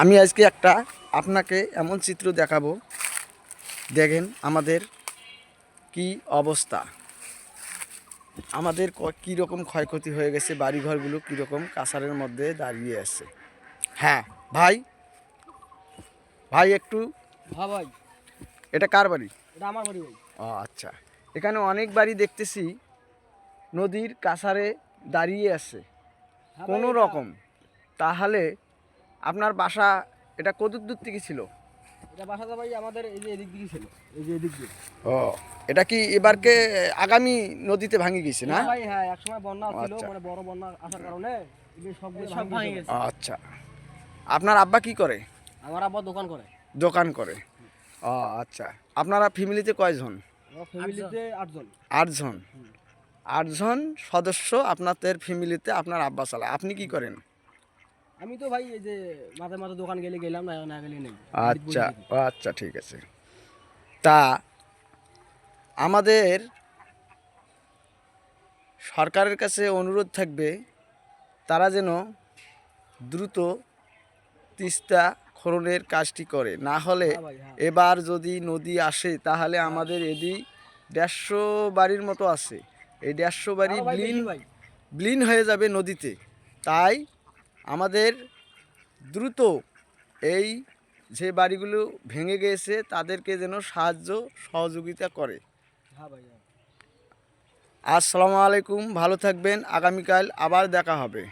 আমি আজকে একটা আপনাকে এমন চিত্র দেখাবো, দেখেন আমাদের কি অবস্থা, আমাদের কী রকম ক্ষয়ক্ষতি হয়ে গেছে, বাড়িঘরগুলো কীরকম কাঁসারের মধ্যে দাঁড়িয়ে আছে। হ্যাঁ ভাই, ভাই একটু। হ্যাঁ ভাই, এটা কার বাড়ি? এটা আমার বাড়ি ভাই। ও আচ্ছা, এখানে অনেক বাড়ি দেখতেছি নদীর কাঁসারে দাঁড়িয়ে আছে হ্যাঁ ভাই, কোনো রকম। তাহলে আপনার বাসা এটা কত দূর থেকে ছিল? এটা বাসাটা ভাই আমাদের এই যে এদিক দিকে ছিল, এই যে এদিক দিয়ে। ও, এটা কি এবারকে আগামী নদীতে ভাঙে গেছে না? ভাই হ্যাঁ, একসময় বন্যা ছিল, আচ্ছা। মানে বড় বন্যা আসার কারণে এই যে সবগুলো সব ভাঙে গেছে। আচ্ছা, আপনার আব্বা কি করে? আমার আব্বা দোকান করে। দোকান করে। ও আচ্ছা, আপনারা ফ্যামিলিতে কয়জন? আমার ফ্যামিলিতে 8 জন। 8 জন। 8 জন সদস্য আপনাদের ফ্যামিলিতে আপনার আব্বা চালায়, আপনি কি করেন? আমি তো ভাই এই যে মাঝে মাঝে দোকান গেলে গেলাম, না না গেলে নেই। আচ্ছা আচ্ছা, ঠিক আছে। তা আমাদের সরকারের কাছে অনুরোধ থাকবে, তারা যেন দ্রুত তিস্তা খননের কাজটি করে, না হলে হ্যাঁ ভাই, হ্যাঁ। এবার যদি নদী আসে তাহলে আমাদের এদিক 150 বাড়ির মতো আছে, এই 150 বাড়ি আরো ভাই বেশি ভাই। বিলীন হয়ে যাবে নদীতে। তাই আমাদের দ্রুত এই যে বাড়িগুলো ভেঙে গিয়েছে তাদেরকে যেন সাহায্য সহযোগিতা করে। হ্যাঁ ভাই, হ্যাঁ। আসসালামু আলাইকুম, ভালো থাকবেন, আগামীকাল আবার দেখা হবে।